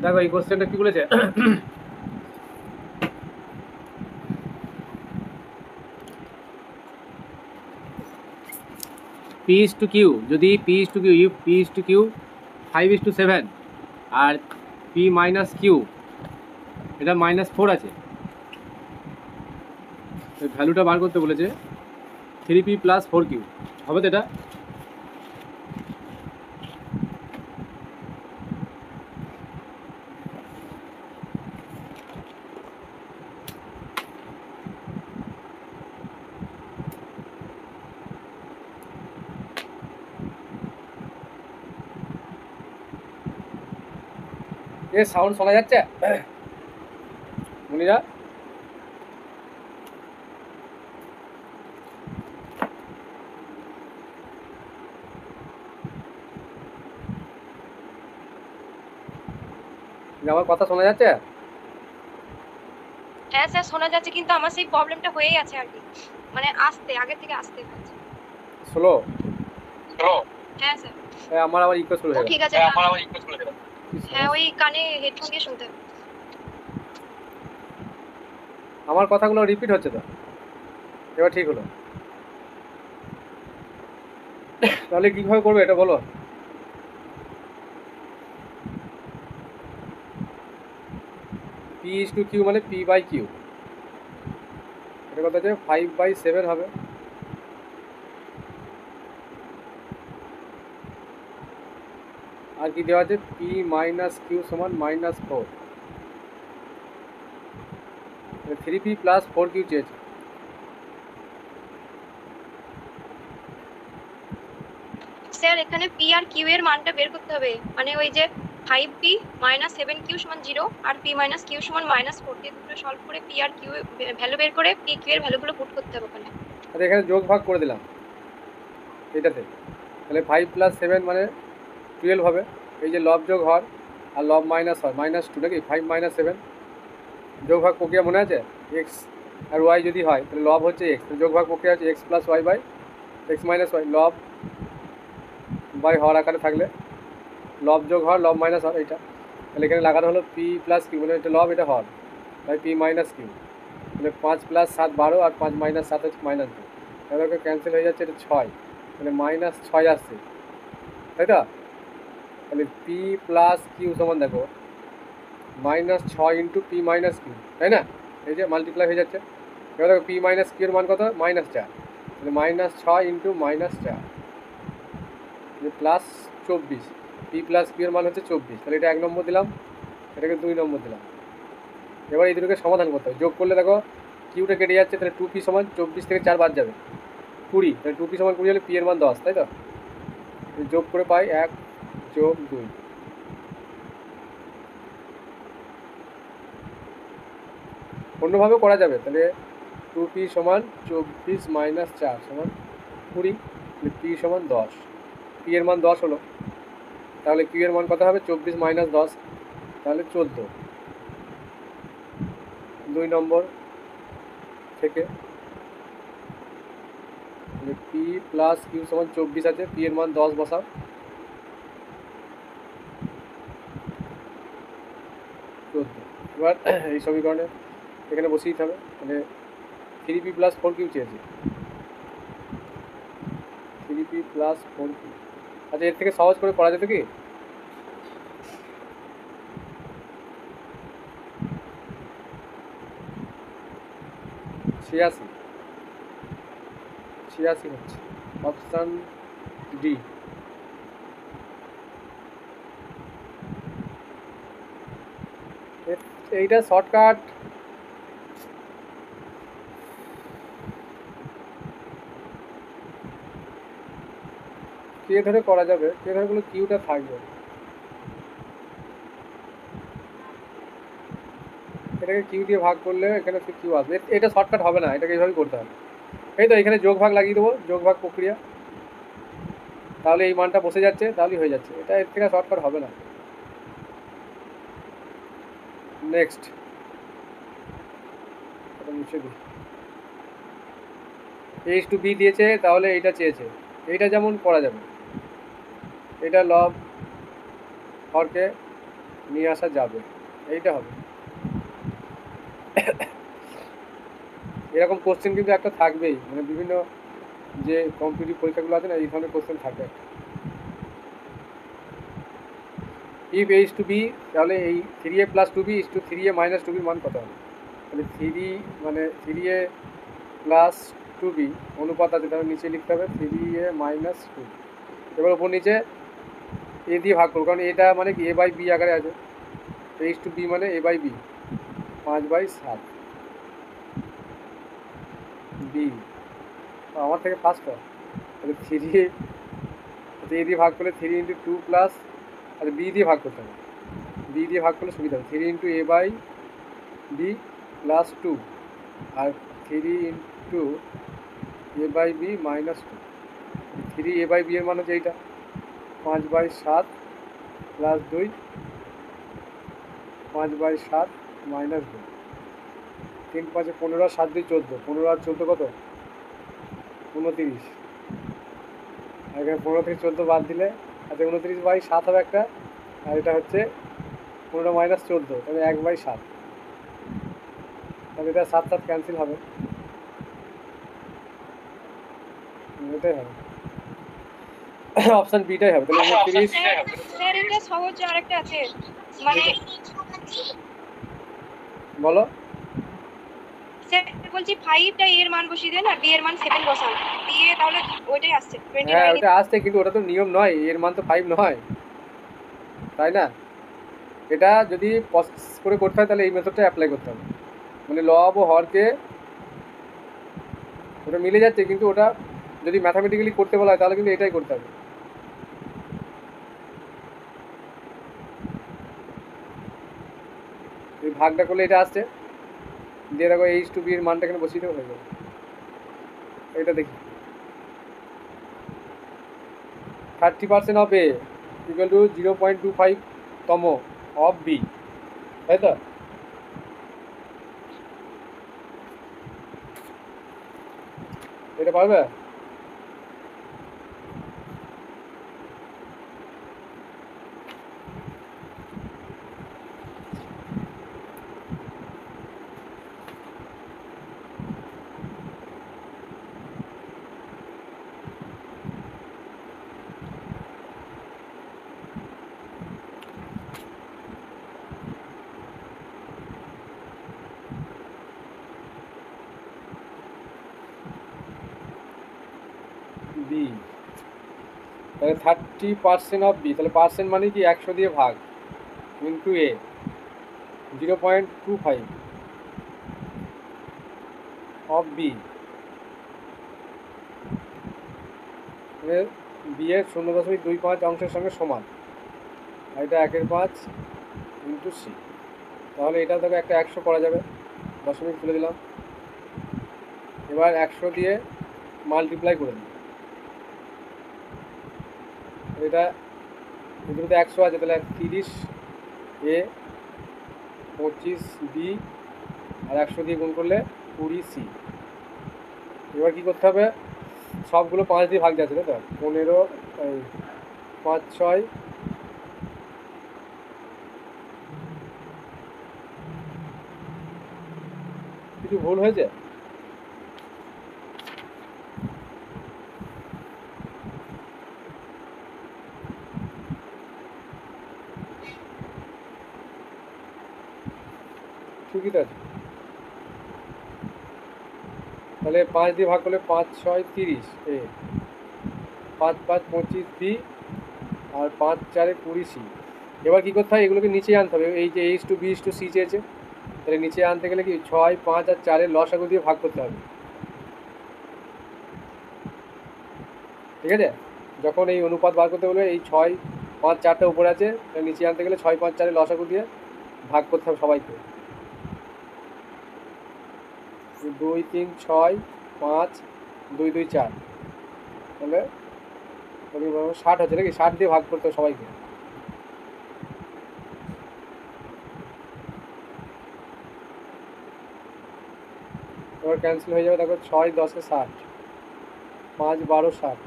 দেখো এই কোশ্চেনটা কি বলেছে, পি ইজ টু কিউ, যদি P is to Q, you P is to Q 5:7 আর পি মাইনাস কিউ এটা -4 আছে, ভ্যালুটা বার করতে বলেছে 3p + 4q, হবে তো এটা? এ সাউন্ড শোনা যাচ্ছে মনিরা? আমার কথা শোনা যাচ্ছে? হ্যাঁ স্যার শোনা যাচ্ছে, কিন্তু আমার সেই প্রবলেমটা হয়েই আছে আর কি, মানে আসতে আগে থেকে আসতে পারছে। স্লো? হ্যাঁ স্যার। আমার আবার ইকো শুরু হয়ে গেল। ঠিক আছে, হ্যাঁ ওই কানে হেডফোন দিয়ে শুনতে হবে। আমার কথাগুলো রিপিট হচ্ছে তো, এবার ঠিক হলো। তাহলে কিভাবে করবে এটা বলো। পি ইজ টু কিউ মানে p/q, এটা কথা হচ্ছে 5/7 হবে, আর কি দেওয়া আছে p - q = -4, 3p + 4q চেয়েছে। স্যার এখানে পি আর কিউ এর মানটা বের করতে হবে, মানে ওই যে 5p - 7q = 0 আর p - q = -4 দিয়ে দুটো সলভ করে পি আর কিউ ভ্যালু বের করে পি কিউ এর ভ্যালুগুলো পুট করতে হবে ওখানে। আর এখানে যোগ ভাগ করে দিলাম এটাতে, তাহলে 5 + 7 মানে 12 হবে। এই যে লব যোগ হর আর লব মাইনাস হর -2 নাকি, 5 - 7 যোগ ভাগ প্রক্রিয়া মনে আছে, এক্স আর ওয়াই যদি হয় তাহলে লব হচ্ছে এক্স, যোগ ভাগ প্রক্রিয়া হচ্ছে x + y/x - y, লব বাই হর আকারে থাকলে লব যোগ হর লব মাইনাস হর এইটা, তাহলে এখানে লাগানো হলো p + q, মানে এটা লব এটা হর, তাই p - q, মানে 5 + 7 12 আর 5 - 7 হচ্ছে -2, তাহলে ক্যান্সেল হয়ে যাচ্ছে, এটা 6, মানে -6 আসছে, তাই তো? তাহলে p + q সমান দেখো -6 × p - q, তাই না? এই যে মাল্টিপ্লাই হয়ে যাচ্ছে। এবার দেখো p - q এর মান কত, -4, তাহলে -6 × -4 +24, p + q এর মান হচ্ছে 24, তাহলে এটা 1 নম্বর দিলাম, এটাকে 2 নম্বর দিলাম। এবার এই দুটোকে সমাধান করতে হবে, যোগ করলে দেখো কিউটা কেটে যাচ্ছে, তাহলে 2p = 24 থেকে 4 বাদ যাবে 20, তাহলে 2p = 20 হলে p এর মান 10, তাই তো? যোগ করে পাই 1 + 2। অন্যভাবেও করা যাবে, তাহলে 2p = 24 - 4 = 20, p = 10, p এর মান 10 হলো, তাহলে q এর মান কত হবে, 24 - 10, তাহলে 14, 2 নম্বর থেকে p + q = 24 আছে, p এর মান 10 বসাও, 14। এবার এই সমীকরণে এখানে বসিয়ে দিতে হবে, মানে 3p + 4q চেয়েছে, 3p + 4q। আচ্ছা এর থেকে সহজ করে করা যেত কি, ছিয়াশি হচ্ছে অপশান ডি। এইটা শর্টকাট, কে ধরে করা যাবে, কে ধরে গুলো কিউটা থাকবে, এটাকে কিউ দিয়ে ভাগ করলে এখানে কিউ আসবে, এটা শর্টকাট হবে না, এটাকে এইভাবেই করতে হবে। এই তো এখানে যোগ ভাগ লাগিয়ে দেবো, যোগ ভাগ প্রক্রিয়া, তাহলে এই মানটা বসে যাচ্ছে, তাহলেই হয়ে যাচ্ছে, এটা এর থেকে শর্টকাট হবে না। নেক্সট এটা মুছে দিই, h/b দিয়েছে, তাহলে এইটা চেয়েছে, এইটা যেমন করা যাবে, এটা লব হরকে নিয়ে আসা যাবে, এইটা হবে। এরকম কোশ্চেন কিন্তু একটা থাকবেই, মানে বিভিন্ন যে কম্পিটিটিভ পরীক্ষাগুলো আছে না, এই ধরনের কোশ্চেন থাকে। ইফ এইচ টু বি, তাহলে এই 3a plus 2b is to 3a minus 2b মান কত হবে? তাহলে 3a প্লাস 2b অনুপাত আছে, তাহলে নিচে লিখতে হবে 3a মাইনাস 2। এবার ওপর নিচে এ দিয়ে ভাগ করবো, কারণ এটা মানে কি a বাই বি আকারে আছে। এইচ টু বি মানে a বাই বি, 5/7 বি। আমার থেকে ফার্স্ট হয়। তাহলে 3 এ দিয়ে ভাগ করলে 3 ইন্টু 2 প্লাস, আচ্ছা বি দিয়ে ভাগ করতে হবে, বি দিয়ে ভাগ করলে সুবিধা হবে। 3 into a by b plus 2 আর 3 into a by b minus 2। 3 a by b এর মান হচ্ছে এইটা, 5/7 প্লাস 2, 5/7 মাইনাস 2। 3 5 15 আর 7 2 14, 15 আর 14 কত? 29। আর এখানে 15 থেকে 14 বাদ দিলে, আচ্ছা 29/7 হবে একটা, আর এটা হচ্ছে 15 মাইনাস 14, তাহলে 1/7। তাহলে এটা 7 7 ক্যান্সেল হবে, এটাই হবে। অপশন বিটাই হবে। তাহলে 29। স্যার এটা সহজ আরেকটা আছে, মানে বলো। স্যার বলছি 5টা এর মান বসিয়ে দেন আর বি এর মান 7 বসান, দিয়ে তাহলে ওইটাই আসছে হ্যাঁ 29। ওটা আসছে, কিন্তু ওটা তো নিয়ম নয়, এর মান তো 5 নয়, তাই না? এটা যদি প্রসেস করে করতে হয় তাহলে এই মেথডটা অ্যাপ্লাই করতে হবে, মানে লব ও হরকে ওটা মিলে যাচ্ছে, কিন্তু ওটা যদি ম্যাথামেটিক্যালি করতে বলা হয় তাহলে কিন্তু এটাই করতে হবে। এই ভাগটা করলে এটা আসছে, দিয়ে দেখো এইচ টু বি এর মানটা এখানে বসিয়ে দেবো, হয়ে যাবে। এটা দেখি 30% অফ এ ইকুয়াল টু 0.25 তম অফ বি, তাই তো? এটা পারবে? বি, তাহলে 30% অফ বি, তাহলে পার্সেন্ট মানে কি 100 দিয়ে ভাগ into A 0.25 of B, B এর 0.25 অংশের সঙ্গে সমান, আর এটা 1/5 ইন্টু সি। তাহলে এটা থেকে একটা 100 করা যাবে, দশমিক তুলে দিলাম। এবার 100 দিয়ে মাল্টিপ্লাই করে দিই, এটা এগুলোতে 100 আছে, তাহলে 30 এ 25 বি আর 100 দিয়ে গুণ করলে 20 সি। এবার কী করতে হবে, সবগুলো 5 দিয়ে ভাগ যাচ্ছে, তাই তো? 15, 5 6, কিছু ভুল হয়েছে? ঠিকই তো আছে। তাহলে 5 দিয়ে ভাগ করলে 5 6 30 এ, 5 5 25 বি আর 5 4 20 সি। এবার কী করতে হয়, এগুলোকে নিচে আনতে হবে। এই যে H to B is to C চেয়েছে, তাহলে নিচে আনতে গেলে কি 6 5 আর 4-এর লসাগু দিয়ে ভাগ করতে হবে, ঠিক আছে? যখন এই অনুপাত বার করতে বলবে, এই 6 5 4টা উপরে আছে, তাহলে নিচে আনতে গেলে 6 5 4-এর লসাগু দিয়ে ভাগ করতে হবে সবাইকে। 2 3 6 5 2 2 4, তাহলে 60 হচ্ছে নাকি, 60 দিয়ে ভাগ করতে হবে সবাইকে। এবার ক্যান্সেল হয়ে যাবে, দেখো 6 10-এ 60, 5 12 60,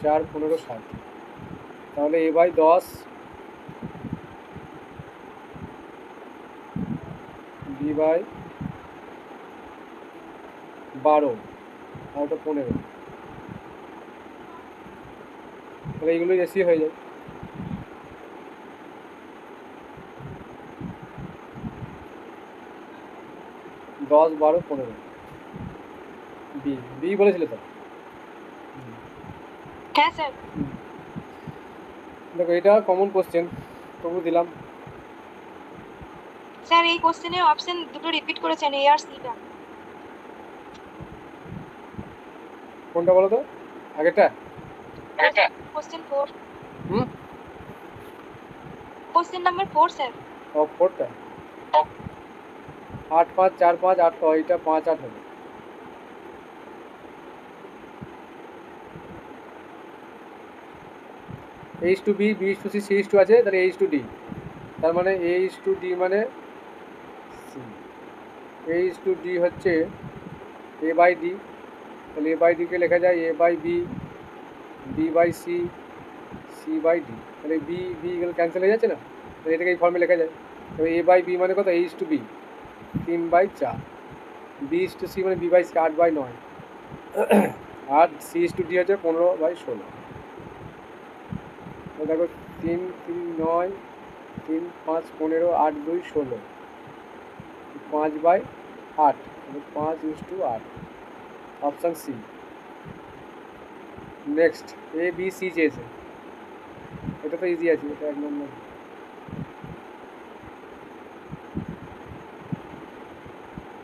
4 15 60, তাহলে এ বাই 10 বি বাই 12 আর ওটা 15, তাহলে এইগুলোই রেসিও হয়ে যায়। দশ 12 15 বি বি বলেছিলে তো। হ্যাঁ স্যার। দেখো এটা কমন কোশ্চেন, তবু দিলাম। স্যার এই কোশ্চেনের অপশন দুটো রিপিট করেছেন, এ আর সিটা। কোনটা বলো তো আগেরটা? কোশ্চেন 4, হুম, কোশ্চেন নাম্বার 4 স্যার। ও 4টা 8 5 4 5 8, তো এইটা 5 8 হবে। H to B, B is to C, C is to আছে, তাহলে এইচ টু ডি, তার মানে এইচ টু ডি মানে সি। এইচ টু ডি হচ্ছে এ বাই ডি, তাহলে এ বাই ডিকে লেখা যায় A by B, B by C, C by D, তাহলে বি বি এগুলো ক্যান্সেল হয়ে যাচ্ছে না, তাহলে এটাকে এই ফর্মে লেখা যায়। তবে এ বাই বি মানে কত? H to B 3/4, B is to C মানে বি বাই সি 8/9, আর সি ইস টু ডি হচ্ছে 15/16। দেখো 3 3 9, 3 5 15, 8 2 16, 5/8, 5:8, option C. Next A B C চেয়েছে, এটা তো ইজি আছে, এটা 1 নম্বর।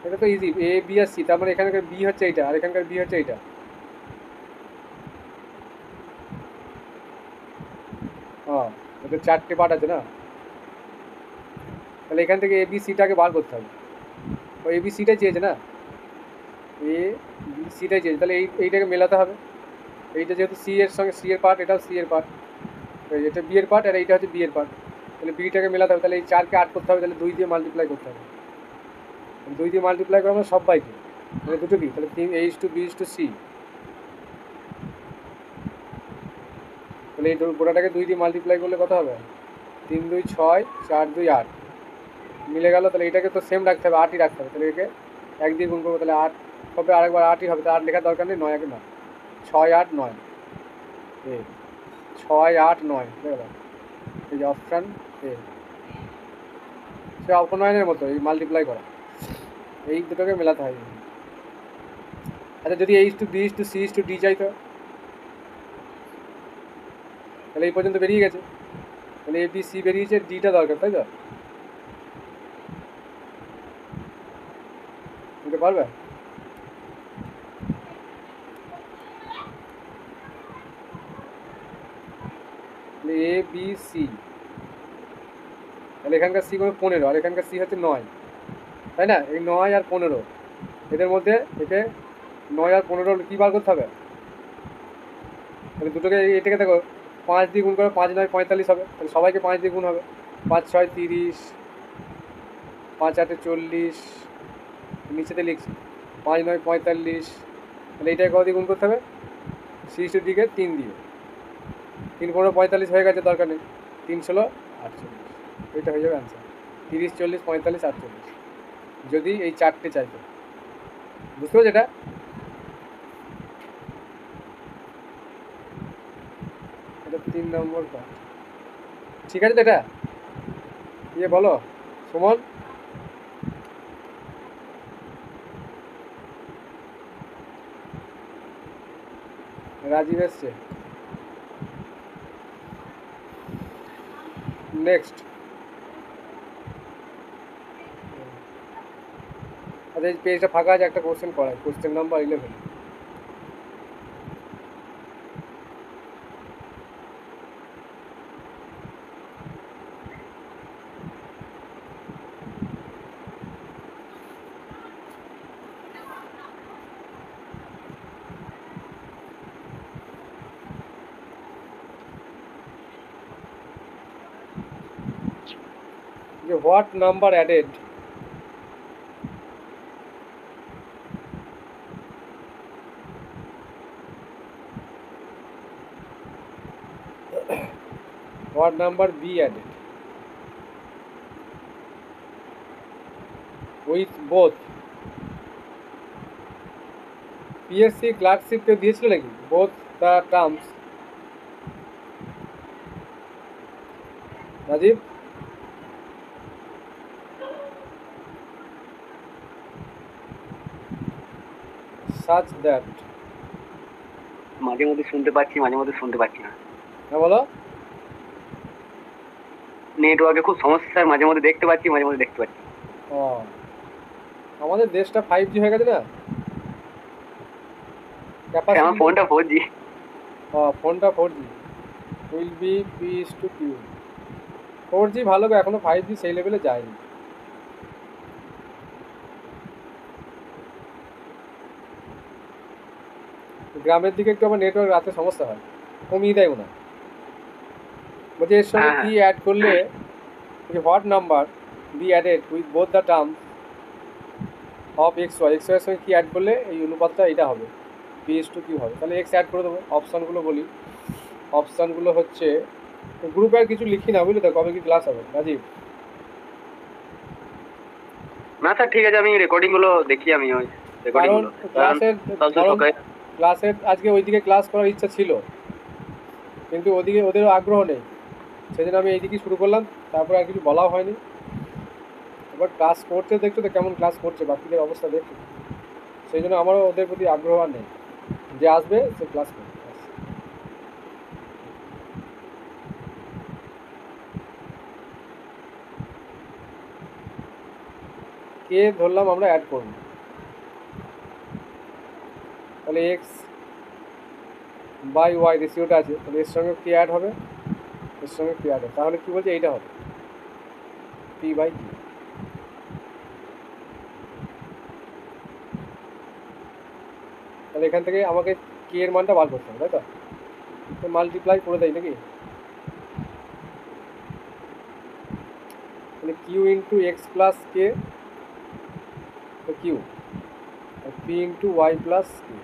এটা তো easy, A B R C, তার মানে এখানকার বি হচ্ছে এইটা আর এখানকার বি হচ্ছে এইটা। হ্যাঁ, এটা 4টে পার্ট আছে না, তাহলে এখান থেকে এ বি সিটাকে বার করতে হবে। ও এ বি সিটাই চেয়েছে না, এ বি সিটাই চেয়েছে, তাহলে এইটাকে মেলাতে হবে। এইটা যেহেতু সি এর সঙ্গে সি এর পার্ট, এটাও সি এর পার্ট, এটা বি এর পার্ট আর এইটা হচ্ছে বি এর পার্ট, তাহলে বিটাকে মেলাতে হবে। তাহলে এই 4কে 8 করতে হবে, তাহলে 2 দিয়ে মাল্টিপ্লাই করতে হবে। 2 দিয়ে মাল্টিপ্লাই করা মানে সবাইকে, মানে দুটো কি, তাহলে 3 H to B is to C, তাহলে এই গোটাটাকে 2 দিয়ে মাল্টিপ্লাই করলে কত হবে? 3 2 6, 4 2 8, মিলে গেল। তাহলে এটাকে তো সেম রাখতে হবে, 8ই রাখতে হবে, তাহলে একে 1 দিয়ে গুণ করবো, তাহলে 8 হবে, আরেকবার 8ই হবে, তাহলে 8 লেখার দরকার নেই, 9 একে 9, 6 8 9, 6 8 9 হয়ে গেল। এই যে অপশান এ, সে অপনয়নের মতো এই মাল্টিপ্লাই করা, এই দুটোকে মেলাতে হয়। আচ্ছা যদি H to B is to C is to D চাইতো, তাহলে এই পর্যন্ত বেরিয়ে গেছে, তাহলে এ বি সি বেরিয়েছে, ডিটা দরকার, তাই তো? বুঝতে পারবে? এ বি সি, তাহলে এখানকার সি কোনো 15 আর এখানকার সি হচ্ছে 9, তাই না? এই 9 আর 15, এদের মধ্যে একে 9 আর 15 কী বার করতে হবে? তাহলে দুটোকে এটাকে দেখো 5 দিয়ে গুণ করো, 5 9 45 হবে, তাহলে সবাইকে 5 দিয়ে গুণ হবে, 5 6 30, 5 8 40, নিচেতে লিখছি 5 9 45, তাহলে এইটাকে কত দিয়ে গুণ করতে হবে? সিক্সটির দিকে 3 দিয়ে, 3 15 45 হয়ে গেছে, দরকার নেই, 3 16 48, এইটা হয়ে যাবে অ্যান্সার। 30 40 45 48, যদি এই 4টে চাইতো। বুঝতে পারছো? এটা 3 নম্বর পার্ট, ঠিক আছে তো? এটা ইয়ে বলো সুমন, রাজীব এসছে। নেক্সট, আচ্ছা এই পেজটা ফাঁকা আছে, একটা কোশ্চেন করাই, question number 11। What number added what number B added? With both. PSC clerkship কেউ দিয়েছিল নাকি? Both the terms. Rajib, such that। মাঝে মধ্যে শুনতে পাচ্ছি, মাঝে মধ্যে শুনতে পাচ্ছি না। হ্যাঁ বলো। নেটওয়ার্কে খুব সমস্যা, মাঝে মধ্যে দেখতে পাচ্ছি, মাঝে মধ্যে দেখতে পাচ্ছি। ও, আমাদের দেশটা 5G হয়ে গেছে না, আমার ফোনটা 4G। ফোনটা 4G will be P/Q। 4G ভালো গো, এখনো 5G সেই লেভেলে যায়নি। গ্রামের দিকে একটু আবার নেটওয়ার্ক রাতে সমস্যা হয়, কমিয়ে দেয় না। বলছি এর সঙ্গে কি অ্যাড করলে, what number be added with both the term of XY। XY এর সঙ্গে কি অ্যাড করলে এই অনুপাতটা এটা হবে, P/Q হবে। তাহলে এক্স অ্যাড করে দেবো। অপশানগুলো বলি, অপশানগুলো হচ্ছে, গ্রুপে আর কিছু লিখি না, বুঝলি তো, কবে কি ক্লাস হবে রাজীব? না স্যার ঠিক আছে, আমি রেকর্ডিং গুলো দেখি, আমি ওই রেকর্ডিং কারণ গুলো ক্লাসের আজকে ওইদিকে ক্লাস করার ইচ্ছা ছিল, কিন্তু ওদিকে ওদেরও আগ্রহ নেই, সেই জন্য আমি এইদিকেই শুরু করলাম। তারপরে আর কিছু বলাও হয়নি। এবার ক্লাস করছে, দেখছো তো কেমন ক্লাস করছে, বাকিদের অবস্থা দেখছো, সেই জন্য আমারও ওদের প্রতি আগ্রহ আর নেই। যে আসবে সে ক্লাস করবে। কে ধরলাম আমরা অ্যাড করব, তাহলে এক্স বাই ওয়াই রেশিওটা আছে, তাহলে এর সঙ্গে কি অ্যাড হবে, এর সঙ্গে কি অ্যাড হবে, তাহলে কি বলছে এইটা হবে P/Q। তাহলে এখান থেকে আমাকে কে এর মানটা বার করতে হবে, তাই তো মাল্টিপ্লাই করে দেয় নাকি, তাহলে Q into X plus K, Q, P into Y plus K.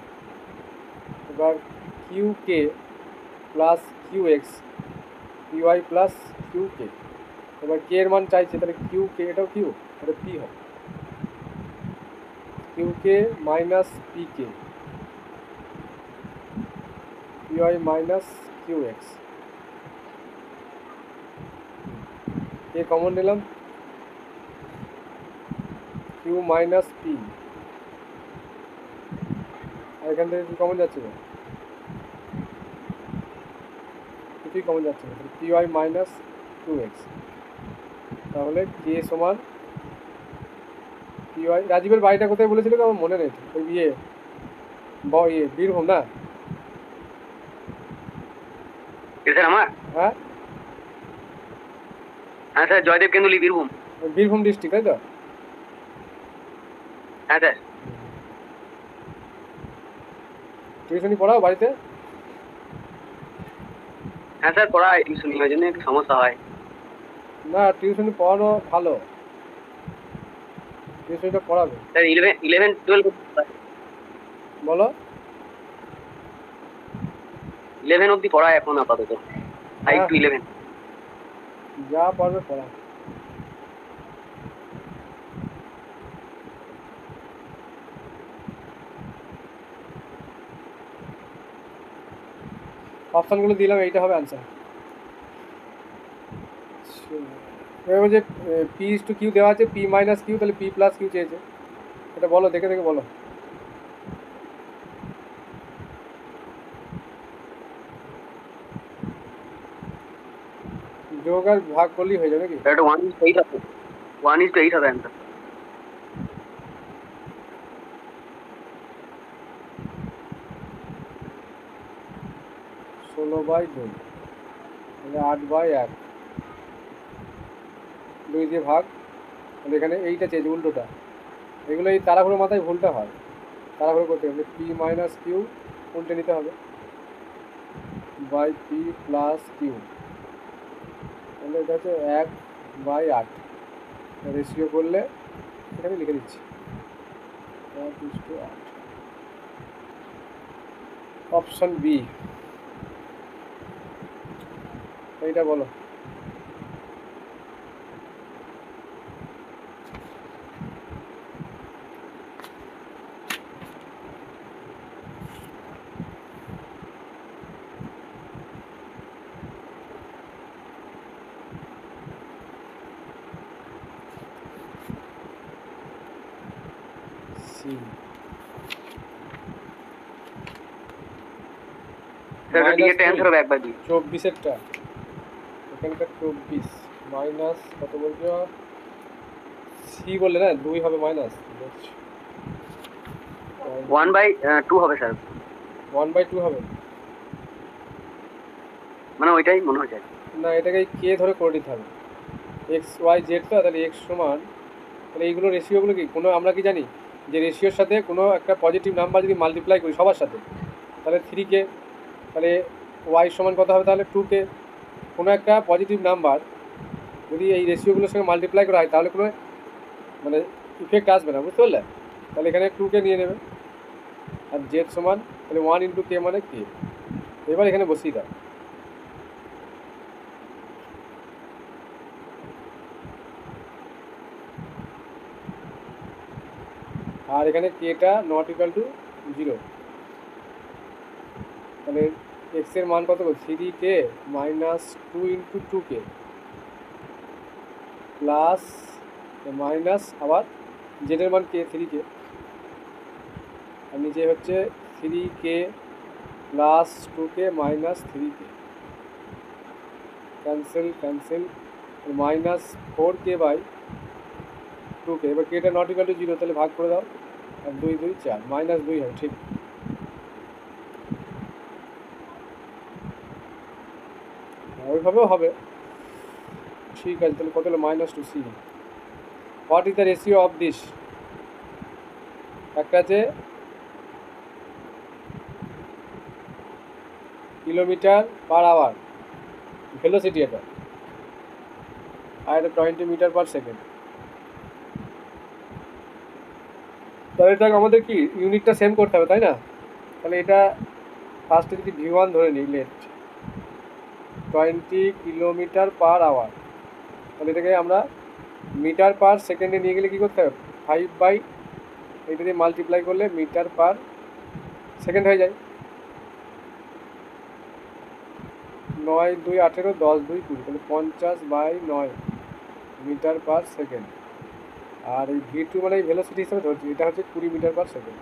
এবার Q K plus Q X P Y plus Q K. এবার কে এর মান চাইছে, তাহলে কিউ কে, এটাও কিউ, এটা পি হবে, Q K minus P K, P Y minus Q X. K common নিলাম, কিউ মাইনাস পি, আর এখান থেকে কি কমন যাচ্ছে না, কিছুই কমন যাচ্ছে না, P Y minus Q X. তাহলে কে সমান পি ওয়াই। রাজীবের বাড়িটা কোথায় বলেছিল আমার মনে নেই, ওই ইয়ে বীরভূম না? স্যার আমার, হ্যাঁ হ্যাঁ স্যার, জয়দেব কেন্দুলি, বীরভূম। বীরভূম ডিস্ট্রিক্ট, তাই তো? হ্যাঁ স্যার। টিউশনি পড়াও বাড়িতে? হ্যাঁ স্যার পড়াই, টিউশনি, ওই জন্য একটু সমস্যা হয়। না, টিউশনি পড়ানো ভালো, টিউশনিটা পড়াবে। স্যার 11 12 বলো। 11 অবধি পড়ায় এখন আপাতত, 5 to 11। যা পারবে পড়া। অপশানগুলো দিলাম, এইটা হবে আনসার। এবার যে P/Q দেওয়া আছে, P-Q, তাহলে P+Q চেয়েছে, এটা বলো, দেখে দেখে বলো। যোগ আর ভাগ করলেই হয়ে যাবে নাকি? এটা 1:8 হবে, 1:8 হবে অ্যান্সার। 16/2, তাহলে 8/1, 2 দিয়ে ভাগ। তাহলে এখানে এইটা চেয়েছে উল্টোটা, এগুলো এই তাড়াহুড়ো মাথায় ভুলটা হয়, তাড়াহুড়ো করতে হবে। P-Q উল্টে নিতে হবে বাই P+Q, তাহলে এটা হচ্ছে 1/8। রেশিও করলে এখানে লিখে দিচ্ছি 1:8। অপশন বি, এইটা বলো। সি স্যার এটা ডিএ টেন্স হবে 1/2 24-এরটা এখানকার 24 মাইনাস কত বলছো সি বললে না 2 হবে মাইনাস 1/2 হবে স্যার 1/2 হবে মানে ওইটাই মনে হচ্ছে না এটাকে কে ধরে করে দিতে হবে এক্স ওয়াই জেড তো তাহলে এক্স সমান তাহলে এইগুলো রেশিওগুলো কি কোনো আমরা কি জানি যে রেশিওর সাথে কোনো একটা পজিটিভ নাম্বার যদি মাল্টিপ্লাই করি সবার সাথে তাহলে 3K তাহলে ওয়াই সমান কত হবে তাহলে 2K কোনো একটা পজিটিভ নাম্বার যদি এই রেশিওগুলোর সঙ্গে মাল্টিপ্লাই করা হয় তাহলে কোনো মানে ইফেক্ট আসবে না বুঝতে পারলে তাহলে এখানে 2K নিয়ে নেবে আর জেড সমান তাহলে 1 × K মানে K এবার এখানে বসিয়ে দাও আর এখানে কেটা নট ইকুয়াল টু 0 তাহলে এক্স এর মান কত 3K minus 2 × 2K plus minus আবার জেডের মান কে 3K আর নিচে হচ্ছে 3K plus 2K minus 3K cancel cancel minus 4K by 2K এবার কেটা নট ইকুয়াল টু 0 তাহলে ভাগ করে দাও আর 2 2 4 মাইনাস 2 হবে ঠিক ওইভাবেও হবে ঠিক আছে তাহলে কত হলো -2C what is the ratio of this একটা আছে কিলোমিটার পার আওয়ার ভেলোসিটি এটা আর এটা 20 মিটার পার সেকেন্ড তাহলে এটা আমাদের কি ইউনিটটা সেম করতে হবে তাই না তাহলে এটা ফার্স্টে যদি V1 ধরে নিই লেট 20 কিলোমিটার পার আওয়ার তাহলে এটাকে আমরা মিটার পার সেকেন্ডে নিয়ে গেলে কী করতে হবে 5 এটা দিয়ে মাল্টিপ্লাই করলে মিটার পার সেকেন্ড হয়ে যায় 9 2 18 10 2 20 তাহলে 50/9 মিটার পার সেকেন্ড আর এই V2 মানে এই ভেলোসিটি হিসেবে ধরছি এটা হচ্ছে 20 মিটার পার সেকেন্ড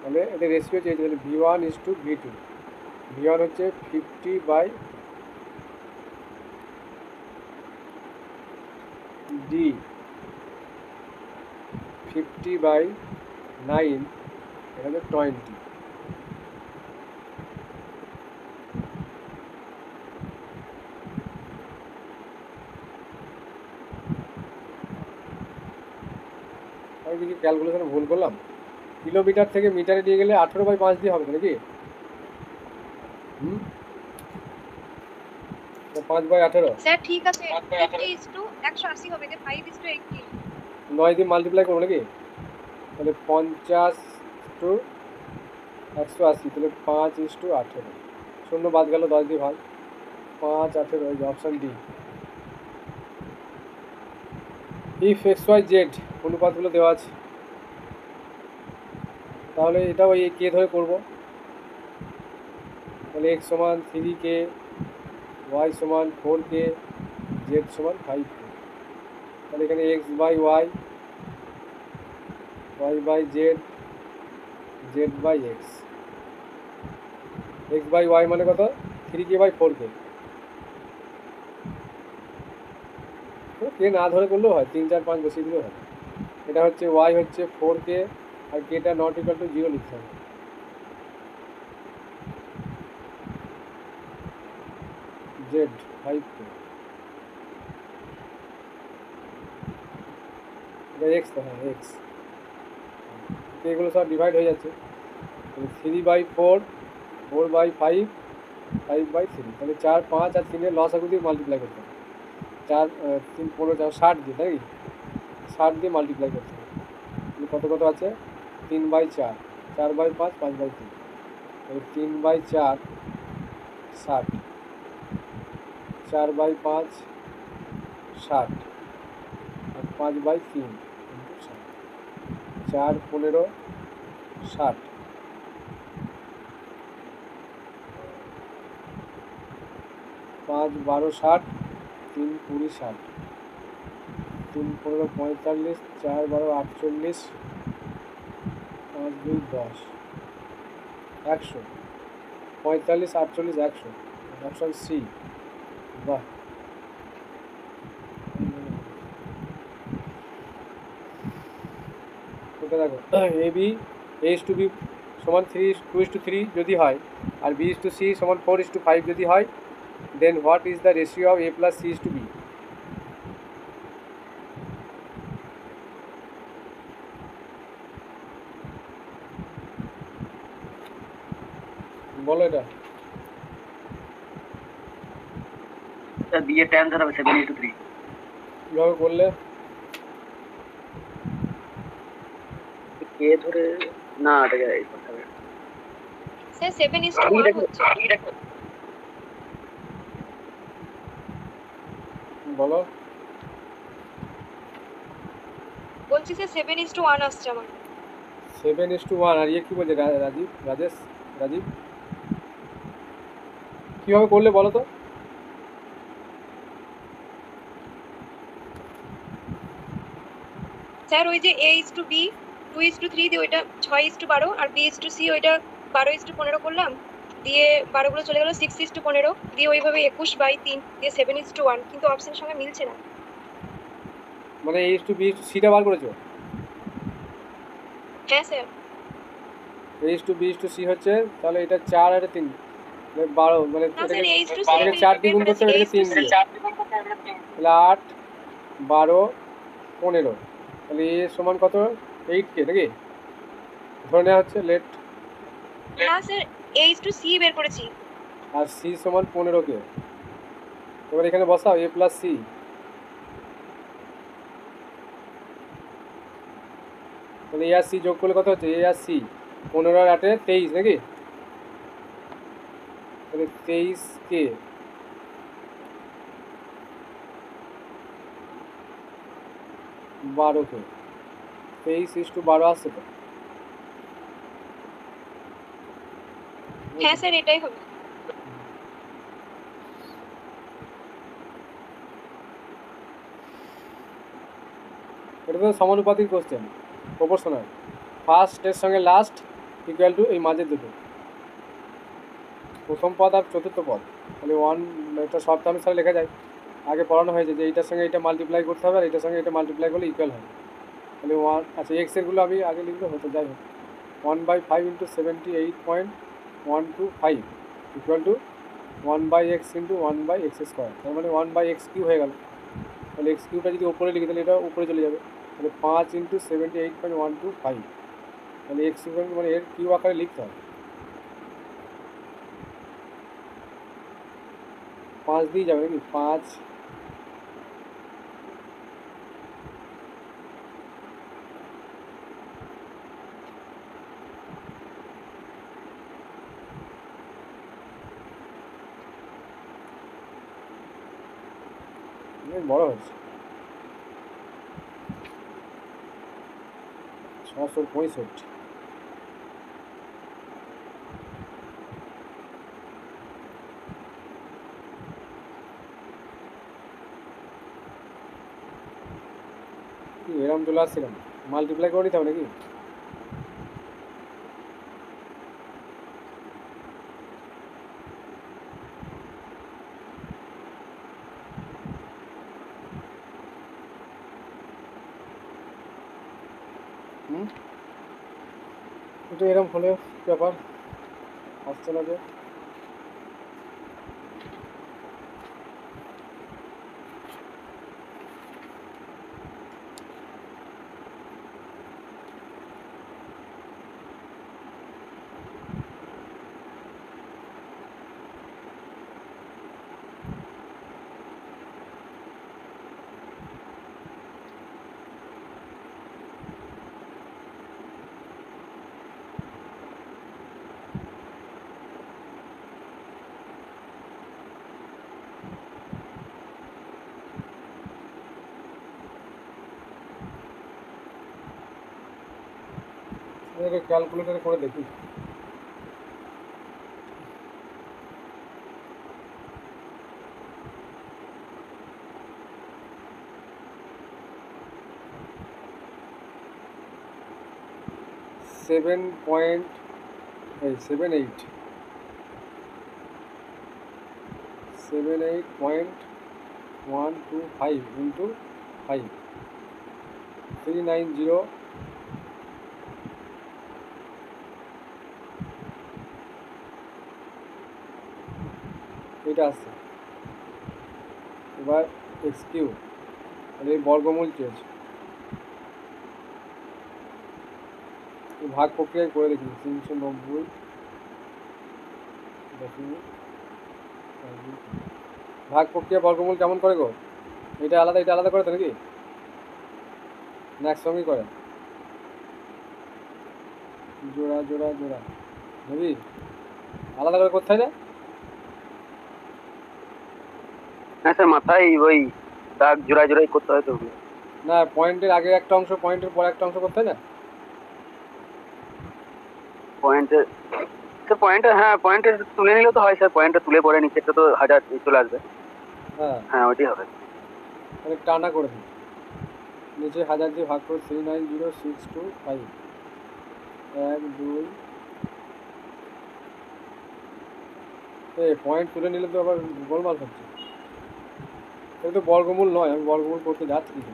তাহলে এটা রেশিও চেয়েছে তাহলে V1 is to V2 V1 হচ্ছে 50/D 50/9 এটা হচ্ছে 20 আমি কিছু ক্যালকুলেশনে ভুল করলাম কিলোমিটার থেকে মিটারে নিয়ে গেলে 18/5 দিয়ে হবে নাকি 5/18 স্যার ঠিক আছে 50:180 হবে যে 5:80 9 দিয়ে মাল্টিপ্লাই করবো নাকি তাহলে 50/180 তাহলে 5:18 শূন্য বাদ গেল 10 দিয়ে ভাগ 5/18 ওই অপশান ডি ইফ XYZ অনুপাতগুলো দেওয়া আছে তাহলে এটা ওই কে ধরে করব তাহলে x সমান 3K y সমান 4K z সমান 5K তাহলে এখানে x/y y/z z/x x/y মানে কত 3K/4K কে না ধরে করলেও হয় 3 4 5 বসিয়ে দিলেও হয় এটা হচ্ছে y হচ্ছে 4K আর কেটা নট ইকুয়াল টু 0 লিখতে হবে z 5K এটা x তো হ্যাঁ x এগুলো সব ডিভাইড হয়ে যাচ্ছে 3/4 4/5 5/3 তাহলে 4 5 আর 3 এর লসাগু দিয়ে মাল্টিপ্লাই করতে হবে 4 3 15 60 দিয়ে তাই 60 দিয়ে মাল্টিপ্লাই করতে হবে কত কত আছে 3/4 4/5 5/3 তাহলে 3/4 60 4/5 60 আর 5/3 4 15 60 5 12 60 3 20 60 3 15 45, 4 12 48, 5 2 10, 100, 45 48 100, অপশন সি। বাহ, ওটা দেখো, A B H to B সমান 3:2:3 যদি হয়, আর বি ইস টু সি সমান 4:5 যদি হয়, then what is the ratio of A plus C is to B? বলো এটা। স্যার বি এর টাইম স্যার হবে 7:3। কীভাবে করলে? কে ধরে না এটাকে এই করতে হবে। স্যার 7:1 হচ্ছে। বলো। বলছি স্যার 7:1 আসছে আমার। 7:1, আর ইয়ে কী বলছে রাজীব কীভাবে করলে বলো তো? স্যার ওই যে A:B 2:3 দিয়ে ওইটা 6:12, আর B:C ওইটা 12:15 করলাম, দিয়ে 12 গুলো চলে গেল 6:15, দিয়ে ওইভাবে 21/3 দিয়ে 7:1, কিন্তু অপশনের সঙ্গে মিলছে না। মানে এইচ টু বি সিটা বার করেছো? হ্যাঁ sir. H to B to C হচ্ছে, তাহলে এটা 4 আর 3, 12, মানে না স্যার এটাকে A:C এটাকে 4 দিয়ে গুণ করতে হবে, এটাকে 3 দিয়ে, তাহলে 8 12 15, তাহলে এ সমান কত? 8K নাকি ধরে নেওয়া হচ্ছে লেট, না স্যার A:C বের করেছি। আর সি সমান 15K। এবার এখানে বসাও এ প্লাস সি, তাহলে এ আর সি যোগ করলে কত হচ্ছে? এ আর সি 15 আর 8 23 নাকি, তাহলে 23K 12K, 23:12 আসছে তো। হ্যাঁ স্যার এটাই হবে। এটা তো সমানুপাতিক কোশ্চেন, প্রপোর্শনাল, ফার্স্টের সঙ্গে লাস্ট ইকুয়াল টু এই মাঝের দুটো, প্রথম পদ আর চতুর্থ পদ, তাহলে 1, এটা শর্তানুসারে লেখা যায়, আগে পড়ানো হয়েছে যে এইটার সঙ্গে এটা মাল্টিপ্লাই করতে হবে, আর এটার সঙ্গে এটা মাল্টিপ্লাই করলে ইকুয়াল হবে, তাহলে 1, আচ্ছা এক্সেরগুলো আমি আগে লিখলে হতো, যাই হোক 1/5 × 78.125 ইকুয়াল টু 1/x × 1/x², তার মানে 1/x³ হয়ে গেল, তাহলে x³ যদি উপরে লিখি তাহলে এটা উপরে চলে যাবে, তাহলে 5 × 78.125, তাহলে x মানে এর কিউ আকারে লিখতে হবে, 5 দিয়ে যাবে নাকি, 5 বড় হচ্ছে 665। কি এরম চলে আসছিলাম, মাল্টিপ্লাই করে নিতে হবে নাকি? এটা এরম হলে ব্যাপার আসছে না যে, ক্যালকুলেটারে করে দেখি। 78.125 ইন্টু 5 390 এটা আসছে। এবার এক্স কিউ মানে এই বর্গমূল চেয়েছে, ভাগ প্রক্রিয়ায় করে দেখি 390 ভাগ প্রক্রিয়া বর্গমূল কেমন করে গো? এটা আলাদা করে তো নাকি, না একসঙ্গেই করে? জোড়া জোড়া জোড়া নাকি আলাদা করে করতে হয় না? হ্যাঁ স্যার, মাথায় ওই দাগ জোড়াই করতে হয় তো। না, পয়েন্টের আগে একটা অংশ পয়েন্টের পর একটা অংশ করতে হয় না? পয়েন্টের স্যার পয়েন্টের তুলে নিলেও তো হয় স্যার, পয়েন্টটা তুলে পরে নিচেরটা তো 1000 চলে আসবে। হ্যাঁ হ্যাঁ ওইটাই হবে। তাহলে টানা করে দিই, নিচে 1000 দিয়ে ভাগ করে 390,625 1 2 পয়েন্ট তুলে নিলে তো আবার গোলমাল হচ্ছে। এটা তো বর্গমূল নয়, আমি বর্গমূল করতে যাচ্ছি কিছু,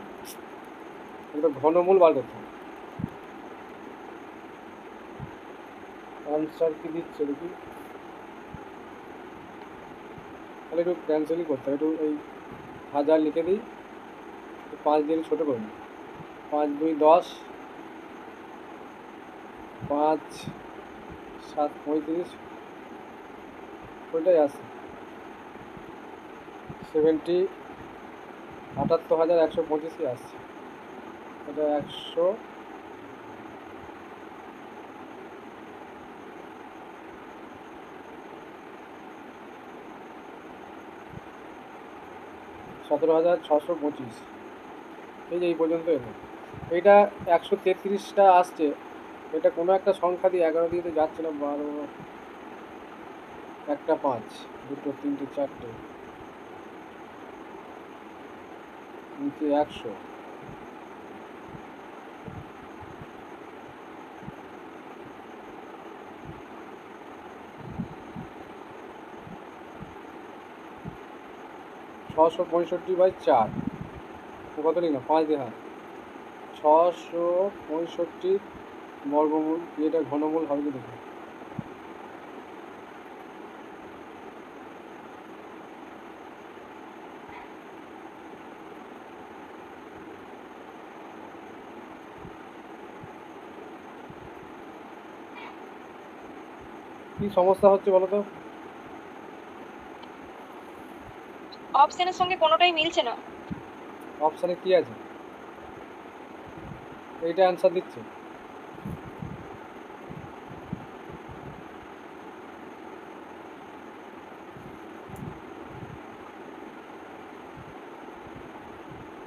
এটা ঘনমূল বার করতে হবে। আনসার কি দিচ্ছে দেখি, তাহলে একটু ক্যান্সেলই করতে হবে, একটু এই 1000 লিখে দিই, 5 দিয়ে ছোটো করে দিই, 5 2 10, 5 7 35, ওইটাই আছে 78,125 আসছে। এটা 100 17,625, এই যে এই পর্যন্ত এলো। এইটা 133টা আসছে, এটা কোনো একটা সংখ্যা দিয়ে 11 দিয়ে তো যাচ্ছে না, 12 একটা 5 2 3 4 নিচে 100, ছশো 65/4 কত লিখলাম 5 দিয়ে, হ্যাঁ 665 বর্গমূল, এটা ঘনমূল হবে কি দেখি। কি সমস্যা হচ্ছে বলো তো? অপশনের সঙ্গে কোনোটাই মিলছে না। অপশানে কি আছে? এইটা অ্যান্সার দিচ্ছে।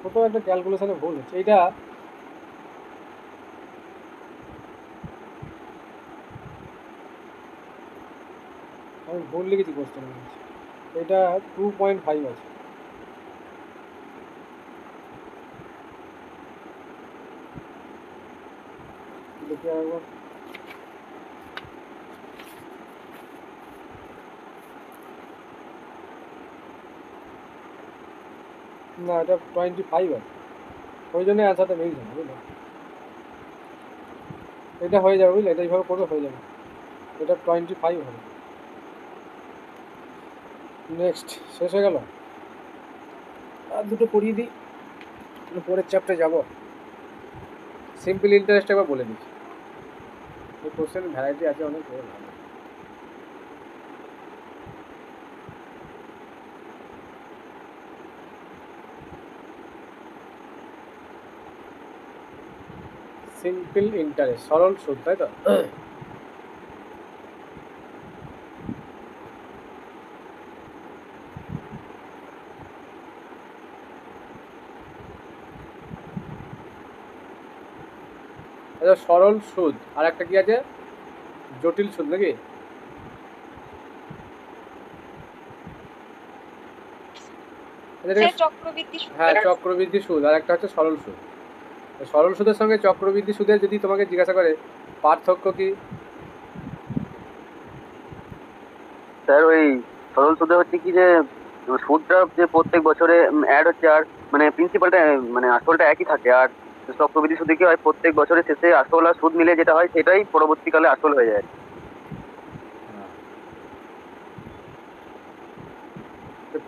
কোথাও একটা ক্যালকুলেশনে ভুল হচ্ছে। এইটা আমি ভুল লিখেছি কোশ্চেনে, এটা 2.5 আছে। দেখি একবার, না এটা 25 আছে, ওই জন্য অ্যান্সারটা মিলছে না বুঝলে। এটা হয়ে যাবে বুঝলে, এটা এইভাবে করবে হয়ে যাবে, এটা 25 হবে। নেক্সট শেষ হয়ে গেল, আর দুটো করিয়ে দিই, পরের চ্যাপ্টারে যাব। সিম্পল ইন্টারেস্ট একবার বলে দিচ্ছি, এই কোশ্চেন ভ্যারাইটি আছে অনেক, ভালো। সিম্পল ইন্টারেস্ট, সরল সুদ, তাই তো? আচ্ছা, সরল সুদ আর একটা কি আছে, জটিল সুদ নাকি? চক্রবৃদ্ধি সুদ। হ্যাঁ চক্রবৃদ্ধি সুদ, আর একটা হচ্ছে সরল সুদ। সরল সুদের সঙ্গে চক্রবৃদ্ধি সুদের যদি তোমাকে জিজ্ঞাসা করে পার্থক্য কি? স্যার ওই সরল সুদে হচ্ছে কি যে সুদটা যে প্রত্যেক বছরে অ্যাড হচ্ছে, আর মানে প্রিন্সিপালটা মানে আসলটা একই থাকে। আর চক্রবৃদ্ধি সুদে কি হয়, প্রত্যেক বছরের শেষে আসল আর সুদ মিলে যেটা হয় সেটাই পরবর্তীকালে আসল হয়ে যায়।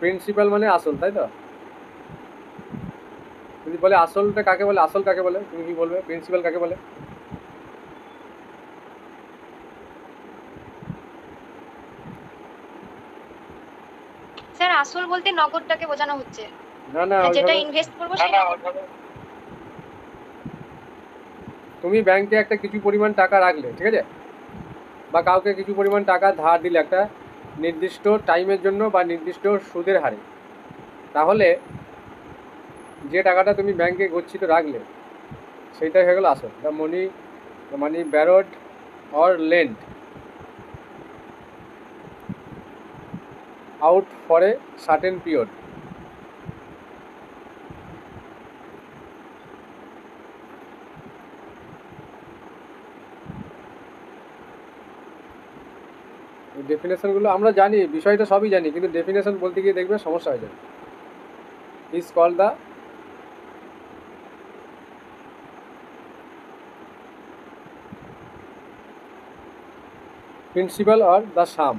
প্রিন্সিপাল মানে আসল, তাই তো? যদি বলে আসলটা কাকে বলে, আসল কাকে বলে, তুমি কি বলবে? প্রিন্সিপাল কাকে বলে? স্যার আসল বলতে নগদটাকে বোঝানো হচ্ছে, না না, যেটা ওইভাবে ইনভেস্ট করবো সেই নগদ। তুমি ব্যাংকে একটা কিছু পরিমাণ টাকা রাখলে, ঠিক আছে, বা কাউকে কিছু পরিমাণ টাকা ধার দিলে একটা নির্দিষ্ট টাইমের জন্য বা নির্দিষ্ট সুদের হারে, তাহলে যে টাকাটা তুমি ব্যাংকে গচ্ছিত রাখলে সেইটাই হয়ে গেল আসল। The money borrowed or lent out for a certain period. ডেফিনেশনগুলো আমরা জানি, বিষয়টা সবই জানি, কিন্তু ডেফিনেশন বলতে গিয়ে দেখবে সমস্যা হয়ে যাবে। Is called the principal or the sum.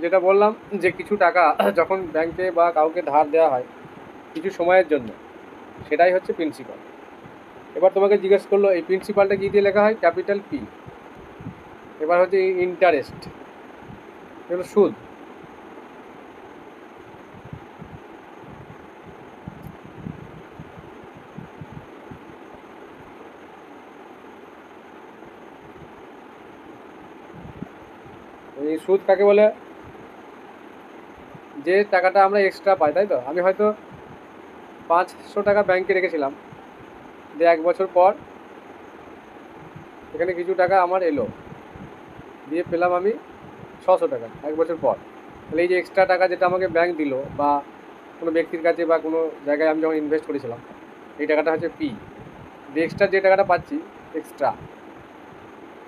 যেটা বললাম যে কিছু টাকা যখন ব্যাংকে বা কাউকে ধার দেওয়া হয় কিছু সময়ের জন্য, সেটাই হচ্ছে প্রিন্সিপাল। এবার তোমাকে জিজ্ঞেস করলো এই প্রিন্সিপালটা কী দিয়ে লেখা হয়? Capital P. এবার হচ্ছে ইন্টারেস্ট, এগুলো সুদ। এই সুদ কাকে বলে? যে টাকাটা আমরা এক্সট্রা পাই, তাই তো? আমি হয়তো 500 টাকা ব্যাংকে রেখেছিলাম, যে 1 বছর পর এখানে কিছু টাকা আমার এলো, দিয়ে পেলাম আমি 600 টাকা 1 বছর পর। তাহলে এই যে এক্সট্রা টাকা যেটা আমাকে ব্যাংক দিল বা কোনো ব্যক্তির কাছে বা কোনো জায়গায় আমি যখন ইনভেস্ট করেছিলাম, এই টাকাটা হচ্ছে পি। যে এক্সট্রা যে টাকাটা পাচ্ছি, এক্সট্রা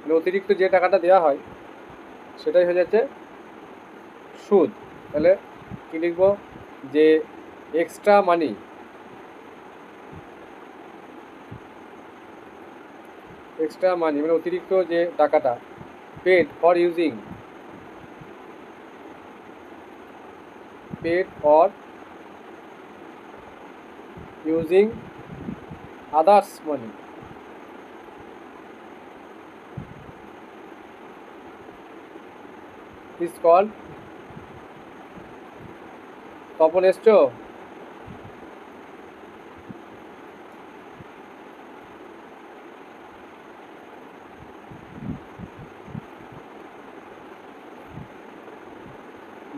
মানে অতিরিক্ত যে টাকাটা দেওয়া হয়, সেটাই হয়ে যাচ্ছে সুদ। তাহলে কী লিখবো? যে এক্সট্রা মানি, এক্সট্রা মানি মানে অতিরিক্ত যে টাকাটা, paid for using, paid for using others money is called. Tapan এসছো?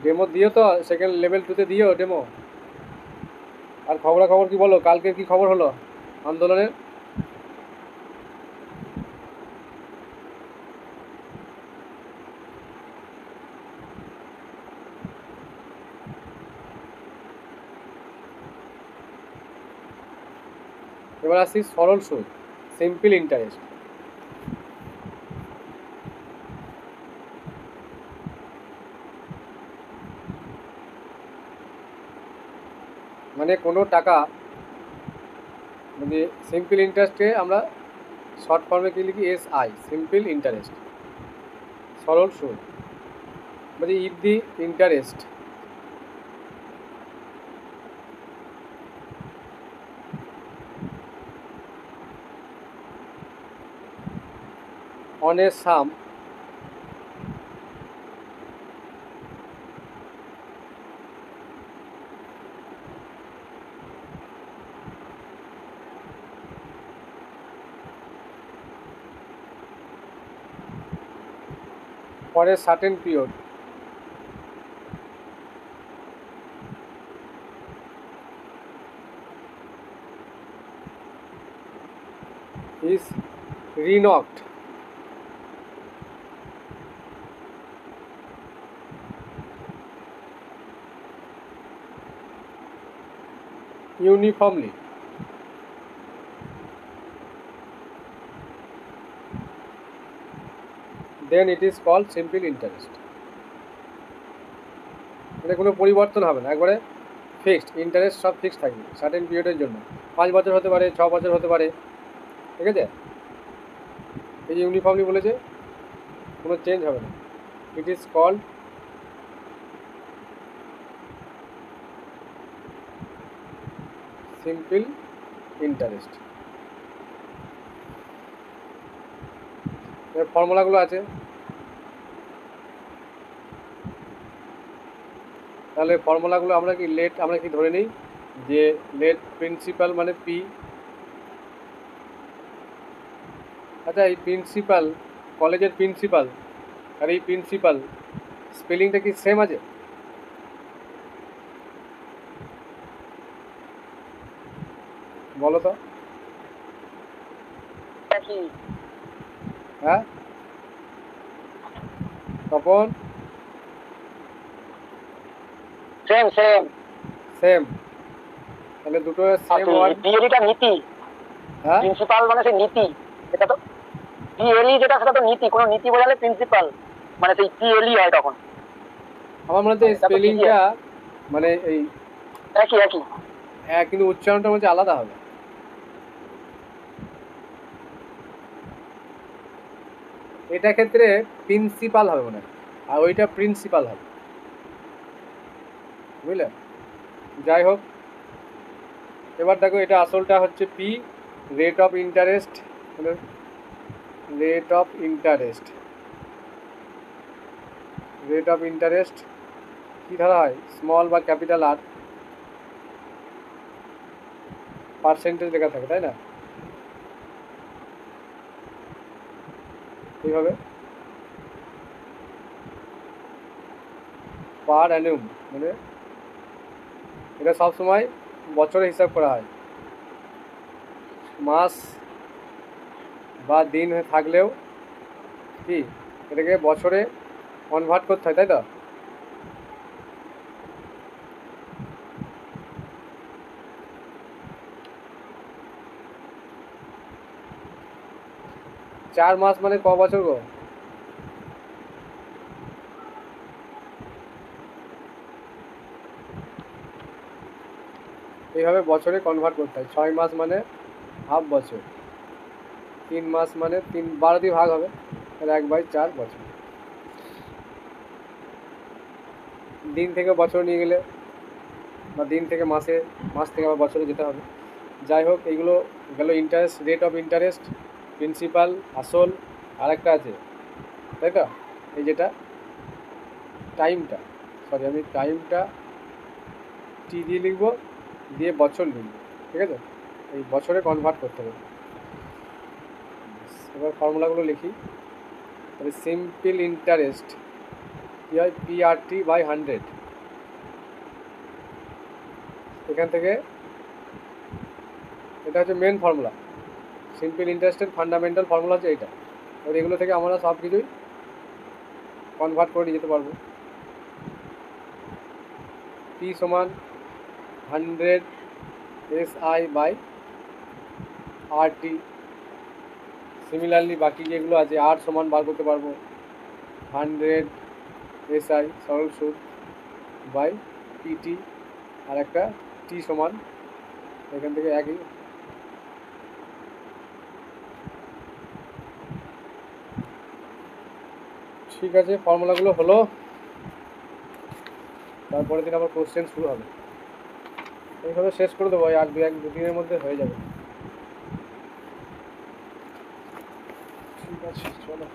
ডেমো দিও তো, সেকেন্ড লেভেল 2-তে দিও ডেমো। আর খবরাখবর কি বলো, কালকের কি খবর হলো আন্দোলনের? এবার আসছি সরল সুদ, সিম্পল ইন্টারেস্ট। মানে কোনো টাকা, মানে সিম্পল ইন্টারেস্টকে আমরা শর্ট ফর্মে কি লিখি? SI, সিম্পল ইন্টারেস্ট, সরল সুদ। মানে if the interest on a sum for a certain period is renoked uniformly, then it is called simple interest. মানে কোনো পরিবর্তন হবে না, একবারে ফিক্সড ইন্টারেস্ট, সব ফিক্সড থাকবে সার্টেন পিরিয়ডের জন্য। 5 বছর হতে পারে, 6 বছর হতে পারে, ঠিক আছে। এই যে ইউনিফর্মলি বলেছে, কোনো চেঞ্জ হবে না। It is called simple interest. এর ফর্মুলাগুলো আছে, তাহলে ফর্মুলাগুলো আমরা কি ধরে নিই যে লেট প্রিন্সিপাল মানে পি। আচ্ছা, এই প্রিন্সিপাল, কলেজের প্রিন্সিপাল আর এই প্রিন্সিপাল স্পেলিংটা কি সেম আছে? বলো তো। হ্যাঁ তপন, সেম সেম সেম, তাহলে দুটো সেম ওয়ার্ড। পিএলিটা নীতি, হ্যাঁ প্রিন্সিপাল মানে সেই নীতি, এটা তো পিএলই যেটা সেটা তো নীতি, কোনো নীতি বোঝালে প্রিন্সিপাল মানে সেই পিএলই হয় তখন। আমার মনে হচ্ছে স্পেলিংটা মানে এই একই একই, কিন্তু উচ্চারণটা মধ্যে আলাদা হবে। এটা ক্ষেত্রে প্রিন্সিপাল হবে মনে হয়, আর ওইটা প্রিন্সিপাল হবে, বুঝলে। যাই হোক, এবার দেখো, এটা আসলটা হচ্ছে পি, রেট অফ ইন্টারেস্ট, মানে rate of interest. Rate of interest কী ধরা হয়? স্মল বা ক্যাপিটাল আর, পার্সেন্টেজ লেখা থাকে, তাই না? এইভাবে পার অ্যানুম, মানে এটা সবসময় বছরে হিসাব করা হয়, মাস বা দিন থাকলেও কি এটাকে বছরে কনভার্ট করতে হয়, তাই তো? চার মাস মানে ক বছর গো? এইভাবে বছরে কনভার্ট করতে হয়। 6 মাস মানে হাফ বছর, 3 মাস মানে 12 দিয়ে ভাগ হবে, তাহলে 1/4 বছর। দিন থেকে বছর নিয়ে গেলে, বা দিন থেকে মাসে, মাস থেকে আবার বছরে যেতে হবে। যাই হোক, এইগুলো গেল interest, rate of interest, principal, আসল, আর একটা আছে, তাই তো? এই যেটা টাইমটা, সরি আমি টাইমটা টি দিয়ে লিখবো, দিয়ে বছর লিখবো, ঠিক আছে? এই বছরে কনভার্ট করতে হবে। এবার ফর্মুলাগুলো লিখি। তাহলে সিম্পল ইন্টারেস্ট কী হয়? PRT/100। এখান থেকে এটা হচ্ছে মেন ফর্মুলা, সিম্পল ইন্টারেস্টের ফান্ডামেন্টাল ফর্মুলা হচ্ছে এইটা। এবার এগুলো থেকে আমরা সব কিছুই কনভার্ট করে নিয়ে যেতে পারবো। P সমান 100 SI/RT। সিমিলারলি বাকি যেগুলো আছে, আর সমান বার করতে পারবো 100 SI সরল সুদ বাই PT, আর একটা T সমান এখান থেকে একই। ঠিক আছে, ফর্মুলাগুলো হলো, তারপরের দিন আবার কোশ্চেন শুরু হবে। এইভাবে শেষ করে দেবো, আর দু দিনের মধ্যে হয়ে যাবে। ঠিক আছে, চলো।